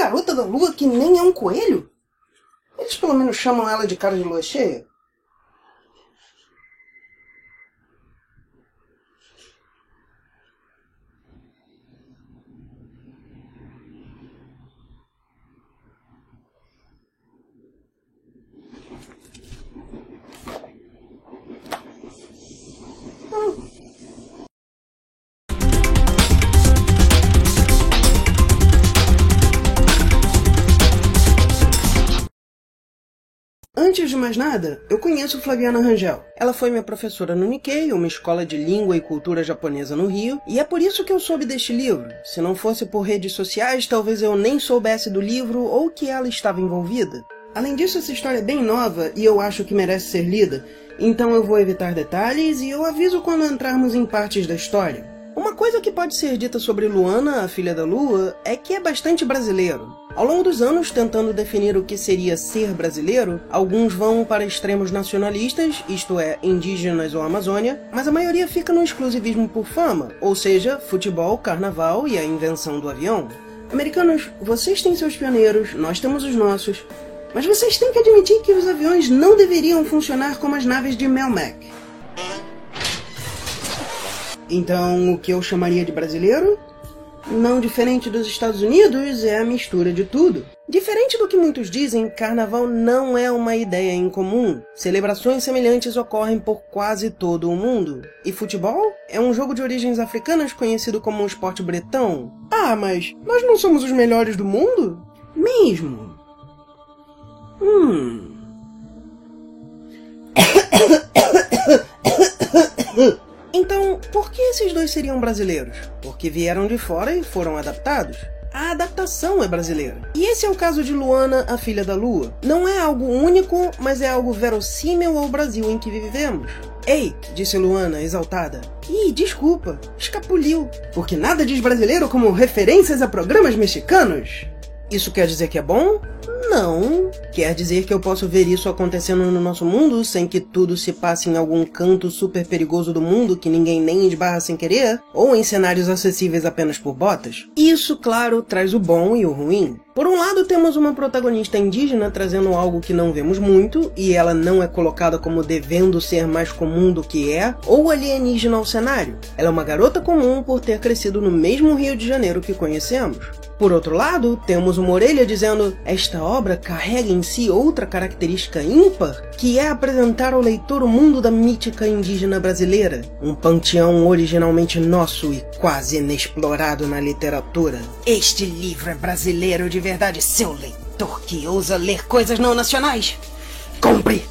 garota da lua que nem é um coelho? Eles pelo menos chamam ela de cara de lua cheia. Antes de mais nada, eu conheço Flaviana Rangel. Ela foi minha professora no Nikkei, uma escola de língua e cultura japonesa no Rio, e é por isso que eu soube deste livro. Se não fosse por redes sociais, talvez eu nem soubesse do livro ou que ela estava envolvida. Além disso, essa história é bem nova e eu acho que merece ser lida, então eu vou evitar detalhes e eu aviso quando entrarmos em partes da história. Uma coisa que pode ser dita sobre Luana, a filha da lua, é que é bastante brasileiro. Ao longo dos anos, tentando definir o que seria ser brasileiro, alguns vão para extremos nacionalistas, isto é, indígenas ou Amazônia, mas a maioria fica no exclusivismo por fama, ou seja, futebol, carnaval e a invenção do avião. Americanos, vocês têm seus pioneiros, nós temos os nossos, mas vocês têm que admitir que os aviões não deveriam funcionar como as naves de Melmac. Então, o que eu chamaria de brasileiro? Não diferente dos Estados Unidos, é a mistura de tudo. Diferente do que muitos dizem, carnaval não é uma ideia incomum. Celebrações semelhantes ocorrem por quase todo o mundo. E futebol? É um jogo de origens africanas conhecido como um esporte bretão. Ah, mas nós não somos os melhores do mundo? Mesmo? Então, por que esses dois seriam brasileiros? Porque vieram de fora e foram adaptados. A adaptação é brasileira. E esse é o caso de Luana, a filha da lua. Não é algo único, mas é algo verossímil ao Brasil em que vivemos. Ei, disse Luana, exaltada. Ih, desculpa, escapuliu. Porque nada diz brasileiro como referências a programas mexicanos. Isso quer dizer que é bom? Não. Quer dizer que eu posso ver isso acontecendo no nosso mundo sem que tudo se passe em algum canto super perigoso do mundo que ninguém nem esbarra sem querer? Ou em cenários acessíveis apenas por botas? Isso, claro, traz o bom e o ruim. Por um lado, temos uma protagonista indígena trazendo algo que não vemos muito, e ela não é colocada como devendo ser mais comum do que é, ou alienígena ao cenário. Ela é uma garota comum por ter crescido no mesmo Rio de Janeiro que conhecemos. Por outro lado, temos uma orelha dizendo: esta obra carrega em si outra característica ímpar, que é apresentar ao leitor o mundo da mítica indígena brasileira, um panteão originalmente nosso e quase inexplorado na literatura. Este livro é brasileiro de verdade, seu leitor que ousa ler coisas não nacionais. Compre!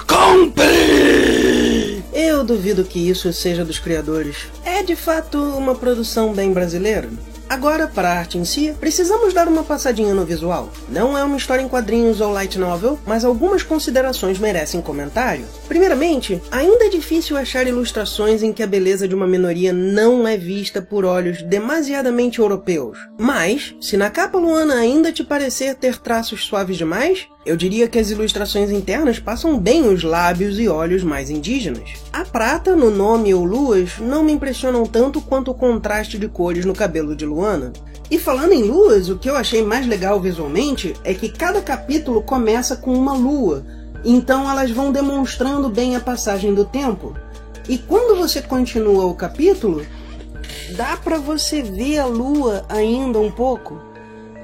Compre! Eu duvido que isso seja dos criadores. É de fato uma produção bem brasileira. Agora, para a arte em si, precisamos dar uma passadinha no visual. Não é uma história em quadrinhos ou light novel, mas algumas considerações merecem comentário. Primeiramente, ainda é difícil achar ilustrações em que a beleza de uma minoria não é vista por olhos demasiadamente europeus. Mas, se na capa Luana ainda te parecer ter traços suaves demais, eu diria que as ilustrações internas passam bem os lábios e olhos mais indígenas. A prata, no nome ou luas, não me impressionam tanto quanto o contraste de cores no cabelo de Luana. E falando em luas, o que eu achei mais legal visualmente é que cada capítulo começa com uma lua, então elas vão demonstrando bem a passagem do tempo. E quando você continua o capítulo, dá pra você ver a lua ainda um pouco.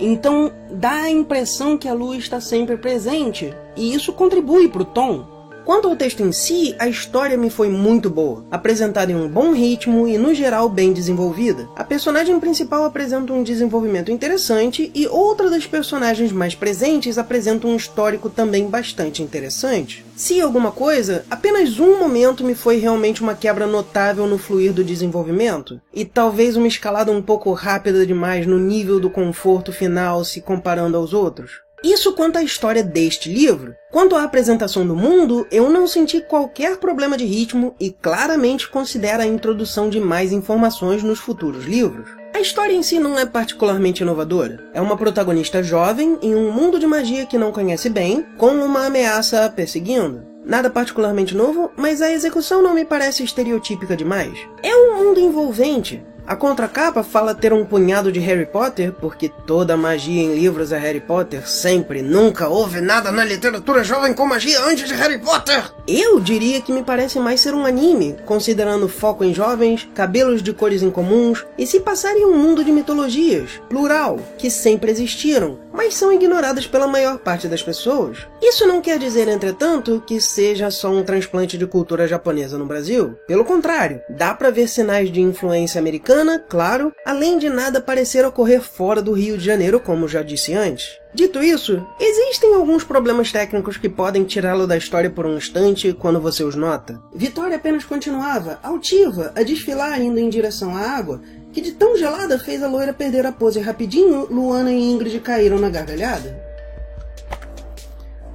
Então dá a impressão que a lua está sempre presente, e isso contribui para o tom. Quanto ao texto em si, a história me foi muito boa, apresentada em um bom ritmo e, no geral, bem desenvolvida. A personagem principal apresenta um desenvolvimento interessante e outra das personagens mais presentes apresenta um histórico também bastante interessante. Se alguma coisa, apenas um momento me foi realmente uma quebra notável no fluir do desenvolvimento, e talvez uma escalada um pouco rápida demais no nível do conforto final se comparando aos outros. Isso quanto à história deste livro. Quanto à apresentação do mundo, eu não senti qualquer problema de ritmo e claramente considero a introdução de mais informações nos futuros livros. A história em si não é particularmente inovadora. É uma protagonista jovem em um mundo de magia que não conhece bem, com uma ameaça a perseguindo. Nada particularmente novo, mas a execução não me parece estereotípica demais. É um mundo envolvente. A contracapa fala ter um punhado de Harry Potter, porque toda magia em livros é Harry Potter, sempre, nunca houve nada na literatura jovem com magia antes de Harry Potter! Eu diria que me parece mais ser um anime, considerando foco em jovens, cabelos de cores incomuns, e se passar em um mundo de mitologias, plural, que sempre existiram, mas são ignoradas pela maior parte das pessoas. Isso não quer dizer, entretanto, que seja só um transplante de cultura japonesa no Brasil. Pelo contrário, dá pra ver sinais de influência americana, claro, além de nada parecer ocorrer fora do Rio de Janeiro, como já disse antes. Dito isso, existem alguns problemas técnicos que podem tirá-lo da história por um instante quando você os nota. Vitória apenas continuava, altiva, a desfilar indo em direção à água, que de tão gelada fez a loira perder a pose rapidinho. Luana e Ingrid caíram na gargalhada.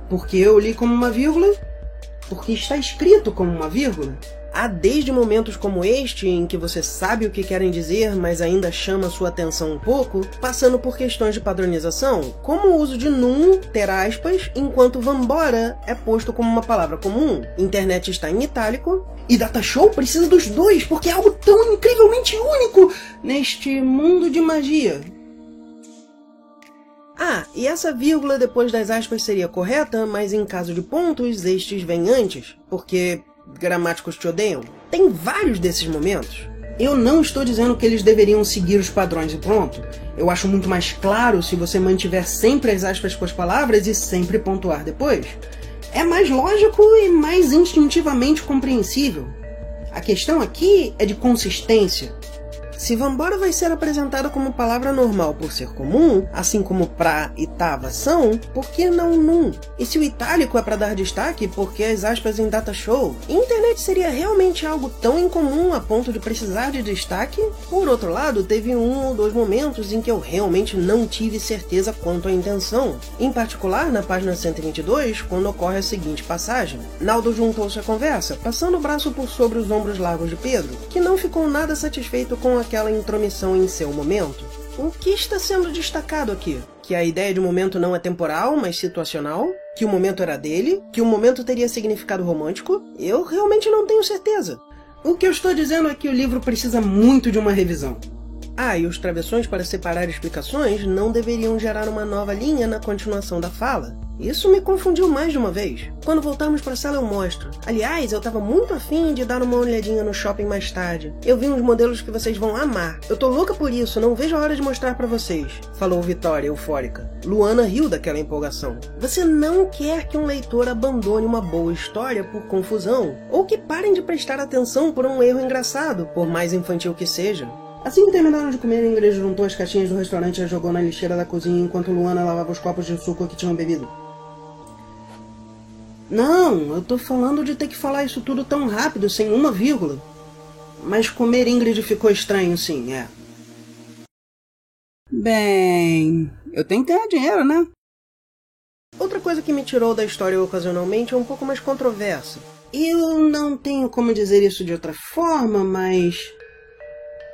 Porque eu li como uma vírgula? Porque está escrito como uma vírgula? Há desde momentos como este, em que você sabe o que querem dizer, mas ainda chama sua atenção um pouco, passando por questões de padronização, como o uso de num, ter aspas, enquanto vambora é posto como uma palavra comum. Internet está em itálico, e Data Show precisa dos dois, porque é algo tão incrivelmente único neste mundo de magia. Ah, e essa vírgula depois das aspas seria correta, mas em caso de pontos, estes vêm antes, porque gramáticos te odeiam. Tem vários desses momentos. Eu não estou dizendo que eles deveriam seguir os padrões e pronto. Eu acho muito mais claro se você mantiver sempre as aspas com as palavras e sempre pontuar depois. É mais lógico e mais instintivamente compreensível. A questão aqui é de consistência. Se vambora vai ser apresentada como palavra normal por ser comum, assim como pra e tava são, por que não num? E se o itálico é para dar destaque, porque as aspas em Data Show? Internet seria realmente algo tão incomum a ponto de precisar de destaque? Por outro lado, teve um ou dois momentos em que eu realmente não tive certeza quanto à intenção. Em particular, na página 122, quando ocorre a seguinte passagem. Naldo juntou-se à conversa, passando o braço por sobre os ombros largos de Pedro, que não ficou nada satisfeito com aquela intromissão em seu momento. O que está sendo destacado aqui? Que a ideia de momento não é temporal, mas situacional? Que o momento era dele? Que o momento teria significado romântico? Eu realmente não tenho certeza. O que eu estou dizendo é que o livro precisa muito de uma revisão. Ah, e os travessões para separar explicações não deveriam gerar uma nova linha na continuação da fala. Isso me confundiu mais de uma vez. Quando voltarmos para a sala eu mostro. Aliás, eu tava muito afim de dar uma olhadinha no shopping mais tarde. Eu vi uns modelos que vocês vão amar. Eu tô louca por isso, não vejo a hora de mostrar pra vocês, falou Vitória, eufórica. Luana riu daquela empolgação. Você não quer que um leitor abandone uma boa história por confusão, ou que parem de prestar atenção por um erro engraçado, por mais infantil que seja. Assim que terminaram de comer, Ingrid juntou as caixinhas do restaurante e as jogou na lixeira da cozinha enquanto Luana lavava os copos de suco que tinham bebido. Não, eu tô falando de ter que falar isso tudo tão rápido, sem uma vírgula. Mas comer Ingrid ficou estranho, sim, é. Bem, eu tenho que ganhar dinheiro, né? Outra coisa que me tirou da história ocasionalmente é um pouco mais controversa. Eu não tenho como dizer isso de outra forma, mas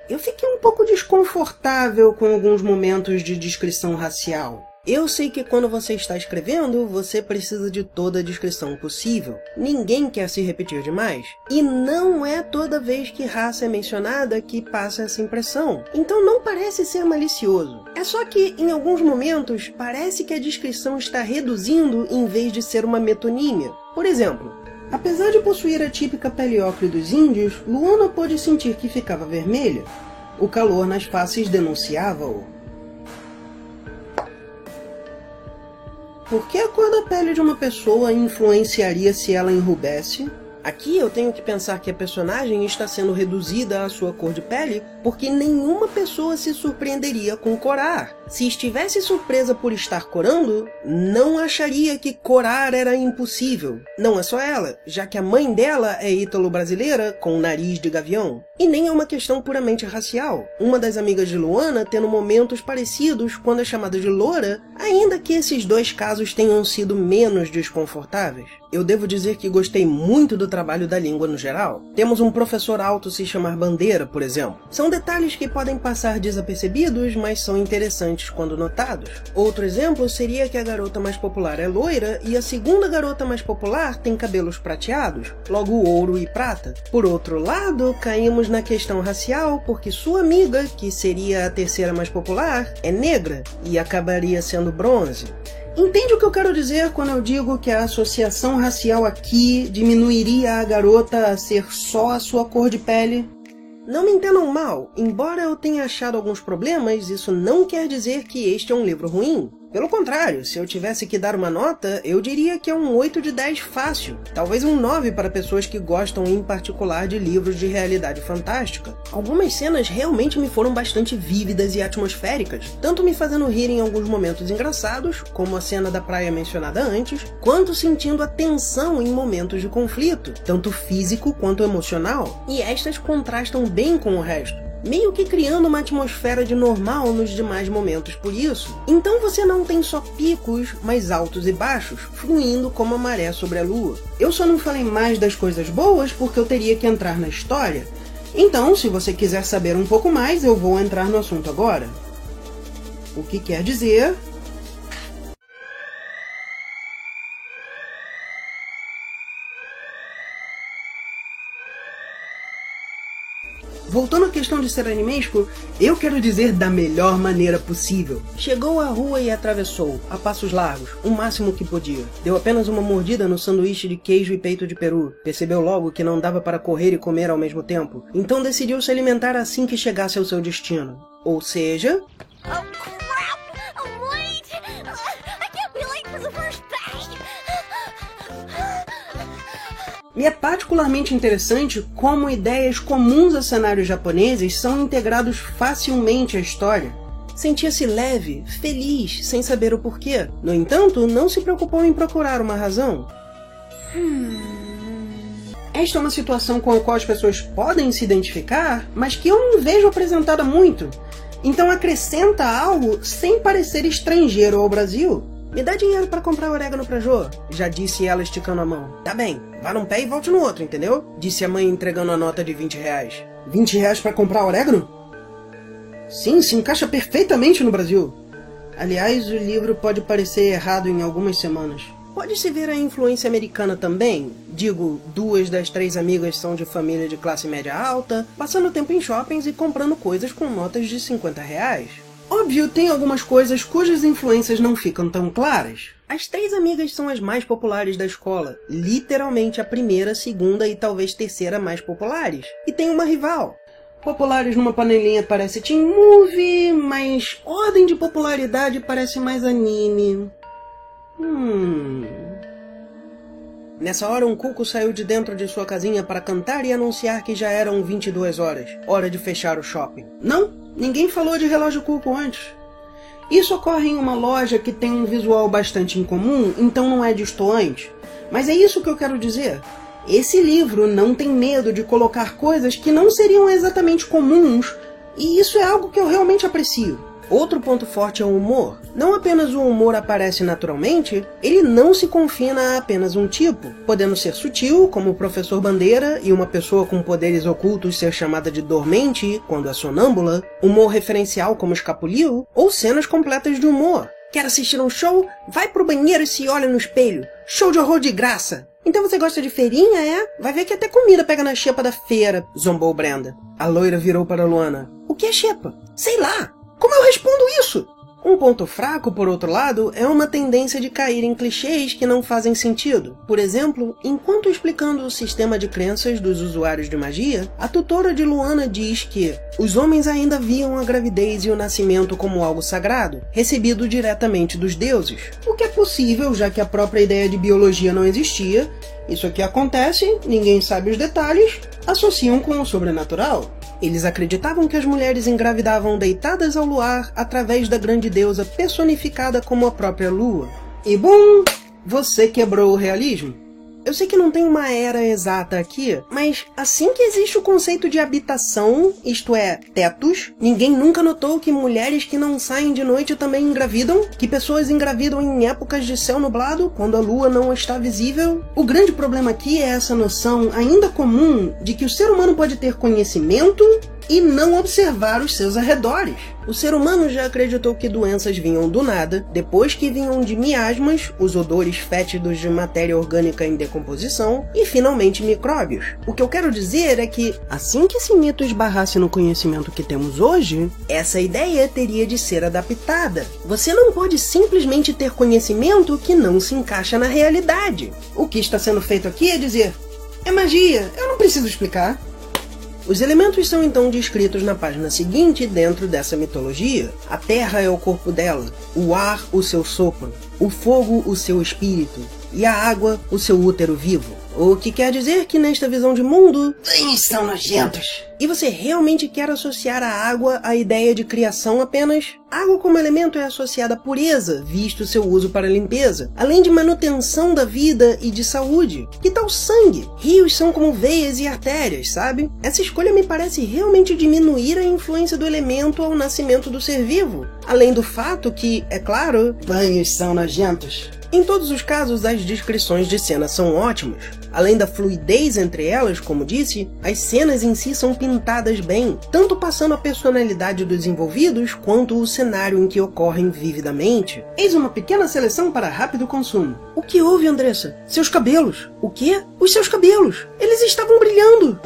eu fiquei um pouco desconfortável com alguns momentos de descrição racial. Eu sei que quando você está escrevendo, você precisa de toda a descrição possível. Ninguém quer se repetir demais. E não é toda vez que raça é mencionada que passa essa impressão. Então não parece ser malicioso. É só que, em alguns momentos, parece que a descrição está reduzindo em vez de ser uma metonímia. Por exemplo, apesar de possuir a típica pele ocre dos índios, Luana pôde sentir que ficava vermelha. O calor nas faces denunciava-o. Por que a cor da pele de uma pessoa influenciaria se ela enrubesce? Aqui eu tenho que pensar que a personagem está sendo reduzida à sua cor de pele porque nenhuma pessoa se surpreenderia com corar. Se estivesse surpresa por estar corando, não acharia que corar era impossível. Não é só ela, já que a mãe dela é ítalo-brasileira com nariz de gavião. E nem é uma questão puramente racial. Uma das amigas de Luana tendo momentos parecidos quando é chamada de loura, ainda que esses dois casos tenham sido menos desconfortáveis. Eu devo dizer que gostei muito do trabalho da língua no geral. Temos um professor alto se chamar Bandeira, por exemplo. São detalhes que podem passar desapercebidos, mas são interessantes diferentes quando notados. Outro exemplo seria que a garota mais popular é loira e a segunda garota mais popular tem cabelos prateados, logo ouro e prata. Por outro lado, caímos na questão racial porque sua amiga, que seria a terceira mais popular, é negra e acabaria sendo bronze. Entende o que eu quero dizer quando eu digo que a associação racial aqui diminuiria a garota a ser só a sua cor de pele? Não me entendam mal, embora eu tenha achado alguns problemas, isso não quer dizer que este é um livro ruim. Pelo contrário, se eu tivesse que dar uma nota, eu diria que é um 8 de 10 fácil. Talvez um 9 para pessoas que gostam em particular de livros de realidade fantástica. Algumas cenas realmente me foram bastante vívidas e atmosféricas, tanto me fazendo rir em alguns momentos engraçados, como a cena da praia mencionada antes, quanto sentindo a tensão em momentos de conflito, tanto físico quanto emocional. E estas contrastam bem com o resto, meio que criando uma atmosfera de normal nos demais momentos por isso. Então você não tem só picos, mas altos e baixos, fluindo como a maré sobre a lua. Eu só não falei mais das coisas boas porque eu teria que entrar na história. Então, se você quiser saber um pouco mais, eu vou entrar no assunto agora. O que quer dizer... Voltando à questão de ser animesco, eu quero dizer da melhor maneira possível. Chegou à rua e atravessou, a passos largos, o máximo que podia. Deu apenas uma mordida no sanduíche de queijo e peito de peru. Percebeu logo que não dava para correr e comer ao mesmo tempo. Então decidiu se alimentar assim que chegasse ao seu destino. Ou seja... E é particularmente interessante como ideias comuns a cenários japoneses são integrados facilmente à história. Sentia-se leve, feliz, sem saber o porquê. No entanto, não se preocupou em procurar uma razão. Esta é uma situação com a qual as pessoas podem se identificar, mas que eu não vejo apresentada muito. Então acrescenta algo sem parecer estrangeiro ao Brasil. Me dá dinheiro pra comprar orégano pra Jo, já disse ela esticando a mão. Tá bem, vá num pé e volte no outro, entendeu? Disse a mãe entregando a nota de 20 reais. 20 reais pra comprar orégano? Sim, se encaixa perfeitamente no Brasil. Aliás, o livro pode parecer errado em algumas semanas. Pode-se ver a influência americana também. Digo, 2 das 3 amigas são de família de classe média alta, passando tempo em shoppings e comprando coisas com notas de 50 reais. Óbvio, tem algumas coisas cujas influências não ficam tão claras. As 3 amigas são as mais populares da escola, literalmente a primeira, segunda e talvez terceira mais populares. E tem uma rival. Populares numa panelinha parece teen movie, mas ordem de popularidade parece mais anime. Nessa hora, um cuco saiu de dentro de sua casinha para cantar e anunciar que já eram 22 horas. Hora de fechar o shopping. Não, ninguém falou de relógio cuco antes. Isso ocorre em uma loja que tem um visual bastante incomum, então não é destoante. Mas é isso que eu quero dizer. Esse livro não tem medo de colocar coisas que não seriam exatamente comuns, e isso é algo que eu realmente aprecio. Outro ponto forte é o humor. Não apenas o humor aparece naturalmente, ele não se confina a apenas um tipo, podendo ser sutil, como o Professor Bandeira e uma pessoa com poderes ocultos ser chamada de dormente quando é sonâmbula, humor referencial como Escapulio, ou cenas completas de humor. Quer assistir um show? Vai pro banheiro e se olha no espelho. Show de horror de graça! Então você gosta de feirinha, é? Vai ver que até comida pega na xepa da feira, zombou Brenda. A loira virou para Luana. O que é xepa? Sei lá! Como eu respondo isso? Um ponto fraco, por outro lado, é uma tendência de cair em clichês que não fazem sentido. Por exemplo, enquanto explicando o sistema de crenças dos usuários de magia, a tutora de Luana diz que os homens ainda viam a gravidez e o nascimento como algo sagrado, recebido diretamente dos deuses. O que é possível, já que a própria ideia de biologia não existia. Isso aqui acontece, ninguém sabe os detalhes, associam com o sobrenatural. Eles acreditavam que as mulheres engravidavam deitadas ao luar através da grande deusa personificada como a própria lua. E bum! Você quebrou o realismo? Eu sei que não tem uma era exata aqui, mas assim que existe o conceito de habitação, isto é, tetos, ninguém nunca notou que mulheres que não saem de noite também engravidam? Que pessoas engravidam em épocas de céu nublado, quando a lua não está visível? O grande problema aqui é essa noção ainda comum de que o ser humano pode ter conhecimento, e não observar os seus arredores. O ser humano já acreditou que doenças vinham do nada, depois que vinham de miasmas, os odores fétidos de matéria orgânica em decomposição e, finalmente, micróbios. O que eu quero dizer é que, assim que esse mito esbarrasse no conhecimento que temos hoje, essa ideia teria de ser adaptada. Você não pode simplesmente ter conhecimento que não se encaixa na realidade. O que está sendo feito aqui é dizer: é magia, eu não preciso explicar. Os elementos são então descritos na página seguinte dentro dessa mitologia. A terra é o corpo dela, o ar o seu sopro, o fogo o seu espírito e a água o seu útero vivo. O que quer dizer que nesta visão de mundo, banhos são nojentos. E você realmente quer associar a água à ideia de criação apenas? Água como elemento é associada à pureza, visto seu uso para limpeza, além de manutenção da vida e de saúde. Que tal sangue? Rios são como veias e artérias, sabe? Essa escolha me parece realmente diminuir a influência do elemento ao nascimento do ser vivo. Além do fato que, é claro, banhos são nojentos. Em todos os casos, as descrições de cenas são ótimas. Além da fluidez entre elas, como disse, as cenas em si são pintadas bem, tanto passando a personalidade dos envolvidos, quanto o cenário em que ocorrem vividamente. Eis uma pequena seleção para rápido consumo. O que houve, Andressa? Seus cabelos. O quê? Os seus cabelos. Eles estavam brilhando.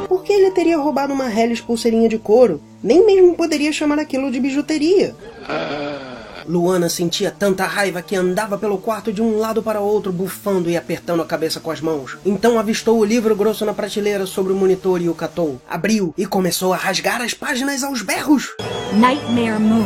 Por que ele teria roubado uma Hellis pulseirinha de couro? Nem mesmo poderia chamar aquilo de bijuteria. Luana sentia tanta raiva que andava pelo quarto de um lado para outro, bufando e apertando a cabeça com as mãos. Então avistou o livro grosso na prateleira sobre o monitor e o catou. Abriu e começou a rasgar as páginas aos berros. Nightmare Moon.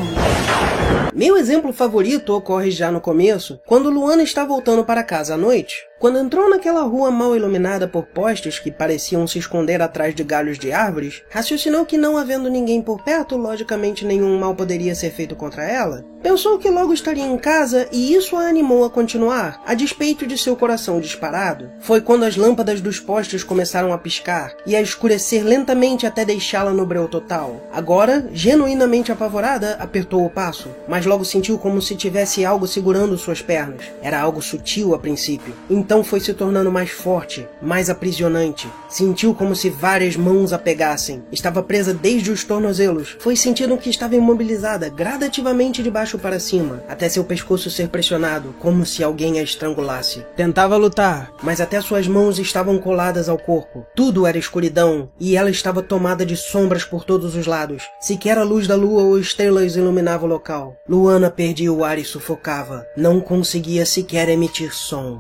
Meu exemplo favorito ocorre já no começo, quando Luana está voltando para casa à noite. Quando entrou naquela rua mal iluminada por postes que pareciam se esconder atrás de galhos de árvores, raciocinou que, não havendo ninguém por perto, logicamente nenhum mal poderia ser feito contra ela. Pensou que logo estaria em casa e isso a animou a continuar, a despeito de seu coração disparado. Foi quando as lâmpadas dos postes começaram a piscar e a escurecer lentamente até deixá-la no breu total. Agora, genuinamente apavorada, apertou o passo, mas logo sentiu como se tivesse algo segurando suas pernas. Era algo sutil a princípio. Então foi se tornando mais forte, mais aprisionante. Sentiu como se várias mãos a pegassem. Estava presa desde os tornozelos. Foi sentindo que estava imobilizada, gradativamente de baixo para cima, até seu pescoço ser pressionado, como se alguém a estrangulasse. Tentava lutar, mas até suas mãos estavam coladas ao corpo. Tudo era escuridão, e ela estava tomada de sombras por todos os lados. Sequer a luz da lua ou estrelas iluminava o local. Luana perdia o ar e sufocava. Não conseguia sequer emitir som.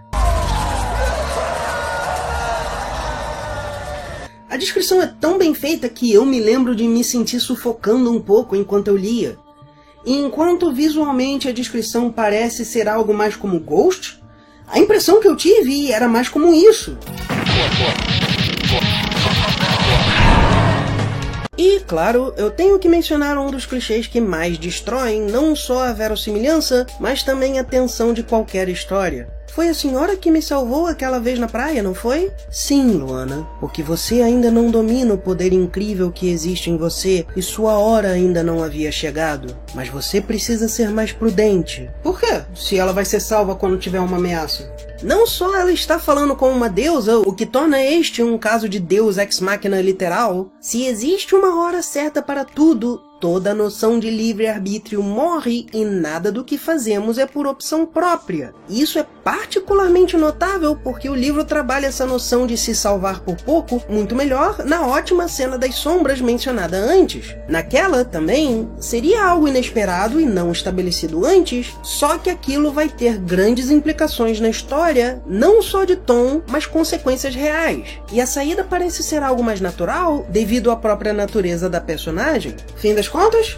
A descrição é tão bem feita que eu me lembro de me sentir sufocando um pouco enquanto eu lia. E enquanto visualmente a descrição parece ser algo mais como Ghost, a impressão que eu tive era mais como isso. E, claro, eu tenho que mencionar um dos clichês que mais destroem não só a verossimilhança, mas também a tensão de qualquer história. Foi a senhora que me salvou aquela vez na praia, não foi? Sim, Luana, porque você ainda não domina o poder incrível que existe em você e sua hora ainda não havia chegado. Mas você precisa ser mais prudente. Por quê? Se ela vai ser salva quando tiver uma ameaça. Não só ela está falando com uma deusa, o que torna este um caso de Deus ex machina literal. Se existe uma hora certa para tudo, toda a noção de livre-arbítrio morre e nada do que fazemos é por opção própria. Isso é particularmente notável porque o livro trabalha essa noção de se salvar por pouco muito melhor na ótima cena das sombras mencionada antes. Naquela, também, seria algo inesperado e não estabelecido antes, só que aquilo vai ter grandes implicações na história, não só de tom, mas consequências reais. E a saída parece ser algo mais natural devido à própria natureza da personagem. Fim das contas,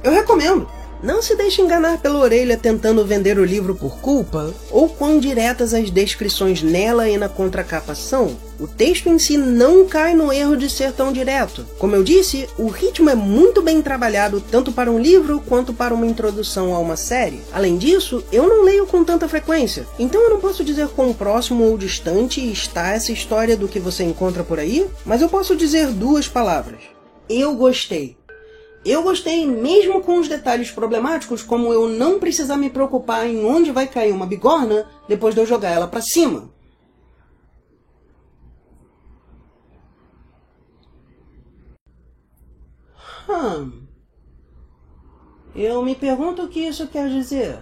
eu recomendo. Não se deixe enganar pela orelha tentando vender o livro por culpa, ou quão diretas as descrições nela e na contracapa são. O texto em si não cai no erro de ser tão direto. Como eu disse, o ritmo é muito bem trabalhado tanto para um livro quanto para uma introdução a uma série. Além disso, eu não leio com tanta frequência, então eu não posso dizer quão próximo ou distante está essa história do que você encontra por aí, mas eu posso dizer duas palavras. Eu gostei. Eu gostei mesmo com os detalhes problemáticos, como eu não precisar me preocupar em onde vai cair uma bigorna depois de eu jogar ela pra cima. Eu me pergunto o que isso quer dizer.